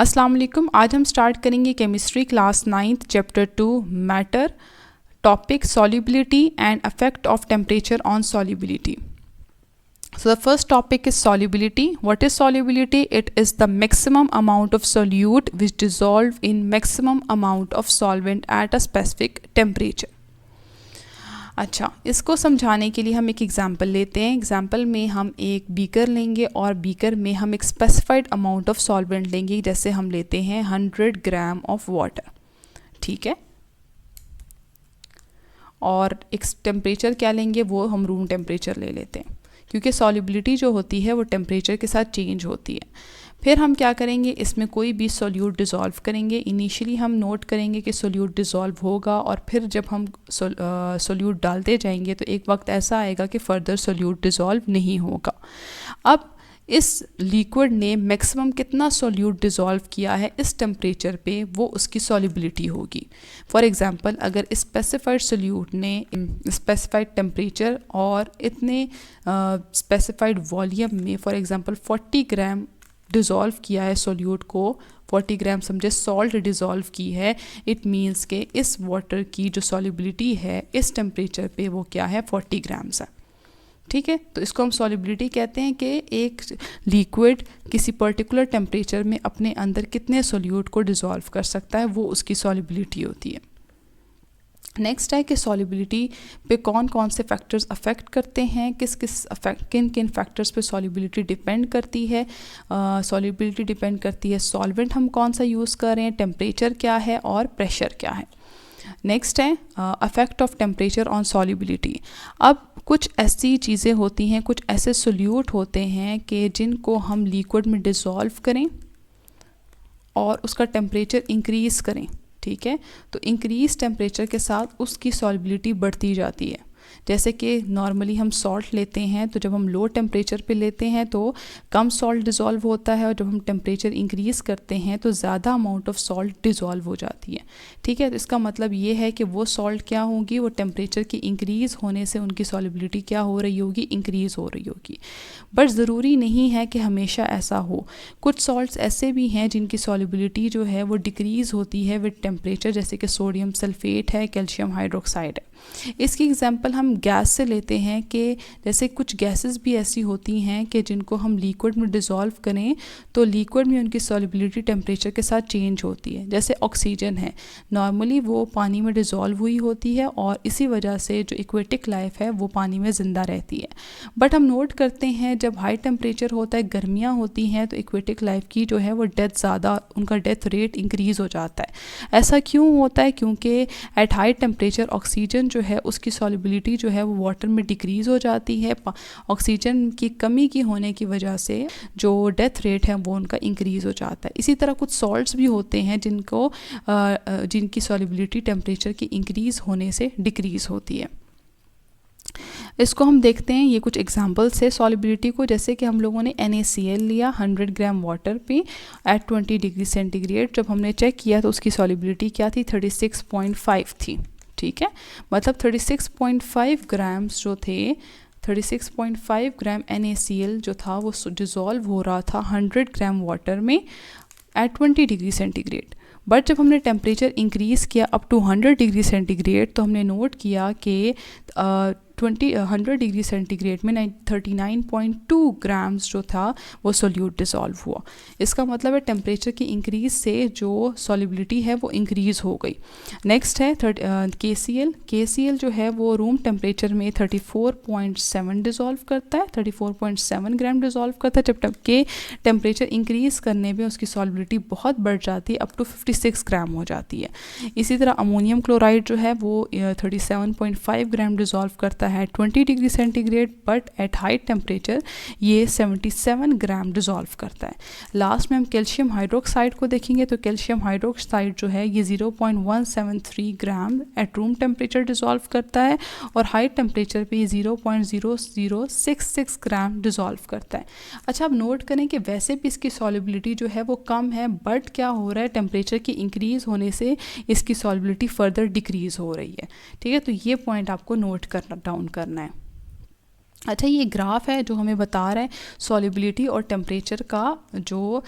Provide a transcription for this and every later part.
अस्सलाम वालेकुम। आज हम स्टार्ट करेंगे chemistry class 9th chapter 2 matter, topic solubility and effect of temperature on solubility. So the first topic is solubility. What is solubility? It is the maximum amount of solute which dissolve in maximum amount of solvent at a specific temperature. अच्छा, इसको समझाने के लिए हम एक example लेते हैं। Example में हम एक बीकर लेंगे और बीकर में हम एक स्पेसिफाइड अमाउंट ऑफ सॉल्वेंट लेंगे। जैसे हम लेते हैं 100 ग्राम ऑफ वाटर, ठीक है। और एक टेम्परेचर क्या लेंगे, वो हम रूम टेम्परेचर ले लेते हैं, क्योंकि सॉल्युबिलिटी जो होती है वो टेम्परेचर के साथ चेंज होती है। फिर हम क्या करेंगे, इसमें कोई भी सोल्यूट डिज़ोल्व करेंगे। इनिशियली हम नोट करेंगे कि सोल्यूट डिज़ोल्व होगा, और फिर जब हम सोल्यूट डालते जाएंगे तो एक वक्त ऐसा आएगा कि फ़र्दर सोल्यूट डिज़ोल्व नहीं होगा। अब इस लिक्विड ने मैक्सिमम कितना सोल्यूट डिज़ोल्व किया है इस टेम्परेचर पे, वो उसकी सॉल्युबिलिटी होगी। फॉर एग्जांपल, अगर स्पेसिफाइड सोल्यूट ने स्पेसिफाइड टेम्परेचर और इतने स्पेसिफाइड वॉल्यूम में फॉर एग्जांपल 40 ग्राम डिज़ोल्व किया है सोल्यूट को, 40 ग्राम समझे सॉल्ट डिज़ोल्व की है, इट मीन्स के इस वाटर की जो सॉल्युबिलिटी है इस टेम्परेचर पे वो क्या है, 40 ग्राम्स है, ठीक है। तो इसको हम सॉल्युबिलिटी कहते हैं कि एक लिक्विड किसी पर्टिकुलर टेम्परेचर में अपने अंदर कितने सोल्यूट को डिज़ोल्व कर सकता है, वो उसकी सॉल्युबिलिटी होती है। नेक्स्ट है कि सॉल्युबिलिटी पे कौन कौन से फैक्टर्स अफेक्ट करते हैं, किन किन फैक्टर्स पे सॉल्युबिलिटी डिपेंड करती है। सॉल्युबिलिटी डिपेंड करती है सॉल्वेंट हम कौन सा यूज़ कर रहे हैं, टेम्परेचर क्या है और प्रेशर क्या है। नेक्स्ट है affect of temperature on solubility. अब कुछ ऐसी चीज़ें होती हैं, कुछ ऐसे सोल्यूट होते हैं कि जिनको हम लिक्विड में डिज़ोल्व करें और उसका टेम्परेचर इंक्रीज़ करें, ठीक है। तो इंक्रीज टेम्परेचर के साथ उसकी सॉल्युबिलिटी बढ़ती जाती है। जैसे कि नॉर्मली हम सॉल्ट लेते हैं, तो जब हम लो टेम्परेचर पे लेते हैं तो कम सॉल्ट डिज़ोल्व होता है, और जब हम टेम्परेचर इंक्रीज़ करते हैं तो ज़्यादा अमाउंट ऑफ सॉल्ट डिज़ोल्व हो जाती है, ठीक है। तो इसका मतलब ये है कि वो सॉल्ट क्या होंगी, वो टेम्परेचर की इंक्रीज़ होने से उनकी सॉल्युबिलिटी क्या हो रही होगी, इंक्रीज़ हो रही होगी। बट ज़रूरी नहीं है कि हमेशा ऐसा हो। कुछ सॉल्ट्स ऐसे भी हैं जिनकी सॉल्युबिलिटी जो है वो डिक्रीज़ होती है विद टेम्परेचर, जैसे कि सोडियम सल्फेट है, कैल्शियम हाइड्रोक्साइड है। इसकी एग्जांपल हम गैस से लेते हैं कि जैसे कुछ गैसेस भी ऐसी होती हैं कि जिनको हम लिक्विड में डिज़ोल्व करें तो लिक्विड में उनकी सॉल्युबिलिटी टेम्परेचर के साथ चेंज होती है। जैसे ऑक्सीजन है, नॉर्मली वो पानी में डिज़ोल्व हुई होती है और इसी वजह से जो एक्वेटिक लाइफ है वो पानी में ज़िंदा रहती है। बट हम नोट करते हैं जब हाई टेम्परेचर होता है, गर्मियाँ होती हैं, तो एक्वेटिक लाइफ की जो है वो डेथ ज़्यादा, उनका डेथ रेट इंक्रीज़ हो जाता है। ऐसा क्यों होता है? क्योंकि एट हाई टेम्परेचर ऑक्सीजन जो है उसकी सॉल्युबिलिटी जो है वो वाटर में डिक्रीज़ हो जाती है। ऑक्सीजन की कमी की होने की वजह से जो डेथ रेट है वो उनका इंक्रीज़ हो जाता है। इसी तरह कुछ सॉल्ट्स भी होते हैं जिनकी सॉल्युबिलिटी टेम्परेचर की इंक्रीज़ होने से डिक्रीज़ होती है। इसको हम देखते हैं, ये कुछ एग्जांपल्स है सॉल्युबिलिटी को। जैसे कि हम लोगों ने NaCl लिया 100 ग्राम वाटर पे एट 20 डिग्री सेंटीग्रेड। जब हमने चेक किया तो उसकी सॉल्युबिलिटी क्या थी, 36.5 थी, ठीक है। मतलब 36.5 ग्राम्स जो थे, 36.5 ग्राम NaCl जो था वो डिज़ोल्व हो रहा था 100 ग्राम वाटर में एट 20 डिग्री सेंटीग्रेड। बट जब हमने टेम्परेचर इंक्रीज़ किया अप टू 100 डिग्री सेंटीग्रेड तो हमने नोट किया कि 100 डिग्री सेंटीग्रेड में 39.2 ग्राम्स जो था वो सोल्यूट डिज़ोल्व हुआ। इसका मतलब है टेम्परेचर की इंक्रीज़ से जो सॉल्युबिलिटी है वो इंक्रीज़ हो गई। नेक्स्ट है KCl जो है वो रूम टेम्परेचर में 34.7 डिज़ोल्व करता है, 34.7 ग्राम डिज़ोल्व करता है। जब के टेम्परेचर इंक्रीज़ करने में उसकी सॉल्युबिलिटी बहुत बढ़ जाती है, अप टू 56 ग्राम हो जाती है। इसी तरह अमोनियम क्लोराइड जो है वो 37.5 ग्राम डिज़ोल्व करता है 20 degree centigrade, but at high temperature ये 77 ग्राम डिज़ोल्व करता है। लास्ट में हम कैल्शियम हाइड्रोक्साइड को देखेंगे तो कैल्शियम हाइड्रोक्साइड जो है ये 0.173 ग्राम एट रूम टेम्परेचर डिज़ोल्व करता है, और हाई टेम्परेचर पे 0.0066 ग्राम डिज़ोल्व करता है। अच्छा, अब नोट करें कि वैसे भी इसकी सॉल्युबिलिटी जो है वो कम है, बट क्या हो रहा है, टेम्परेचर की इंक्रीज़ होने से इसकी सॉल्युबिलिटी फर्दर डिक्रीज़ हो रही है, ठीक है। तो ये पॉइंट आपको नोट डाउन करना है। अच्छा, ये ग्राफ है जो हमें बता रहा है सॉल्युबिलिटी और टेम्परेचर का जो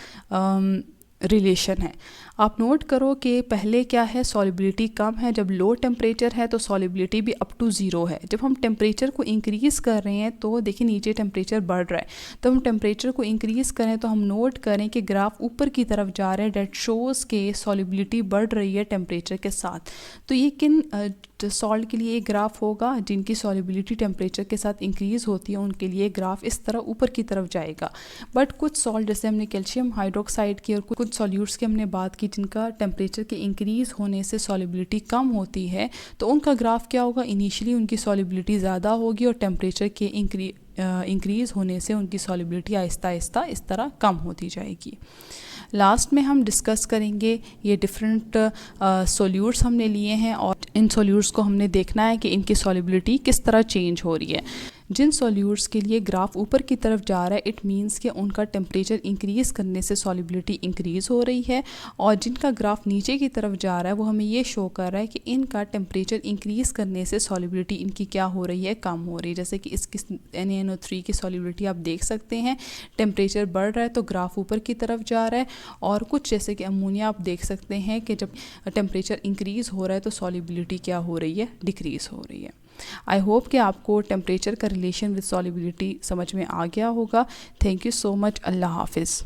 रिलेशन है। आप नोट करो कि पहले क्या है, सॉलिबिलिटी कम है, जब लो टेम्परेचर है तो सॉलिबिलिटी भी अप टू ज़ीरो है। जब हम टेम्परेचर को इंक्रीज़ कर रहे हैं तो देखिए नीचे टेम्परेचर बढ़ रहा है, तो हम टेम्परेचर को इंक्रीज़ करें तो हम नोट करें कि ग्राफ ऊपर की तरफ जा रहे हैं, डेट शोज़ के सॉलिबिलिटी बढ़ रही है टेम्परेचर के साथ। तो ये किन सॉल्ट के लिए एक ग्राफ होगा, जिनकी सॉलिबिलिटी टेम्परेचर के साथ इंक्रीज़ होती है उनके लिए ग्राफ इस तरह ऊपर की तरफ जाएगा। बट कुछ सॉल्ट, जैसे हमने कैल्शियम हाइड्रोक्साइड की और कुछ सॉल्यूट्स की हमने बात की जिनका टेम्परेचर के इंक्रीज़ होने से सॉलिबिलिटी कम होती है, तो उनका ग्राफ क्या होगा, इनिशियली उनकी सॉलिबिलिटी ज़्यादा होगी और टेम्परेचर के इंक्रीज़ होने से उनकी सॉलिबिलिटी आहिस्ता आहिस्ता इस तरह कम होती जाएगी। लास्ट में हम डिस्कस करेंगे ये डिफरेंट सोल्यूट्स हमने लिए हैं और इन सोल्यूट्स को हमने देखना है कि इनकी सॉलिबिलिटी किस तरह चेंज हो रही है। जिन सॉल्यूट्स के लिए ग्राफ ऊपर की तरफ जा रहा है, इट मींस कि उनका टेम्परेचर इंक्रीज़ करने से सॉलिबिलिटी इंक्रीज़ हो रही है, और जिनका ग्राफ नीचे की तरफ जा रहा है वो हमें ये शो कर रहा है कि इनका टेम्परेचर इंक्रीज़ करने से सॉलिबिलिटी इनकी क्या हो रही है, कम हो रही है। जैसे कि इसकी NaNO3 की सॉलिबिलिटी आप देख सकते हैं, टेम्परेचर बढ़ रहा है तो ग्राफ ऊपर की तरफ जा रहा है, और कुछ जैसे कि अमोनिया आप देख सकते हैं कि जब टेम्परेचर इंक्रीज़ हो रहा है तो सॉलिबिलिटी क्या हो रही है, डिक्रीज़ हो रही है। आई होप कि आपको टेम्परेचर का रिलेशन विद सॉलिबिलिटी समझ में आ गया होगा। Thank you so much. अल्लाह हाफिज़।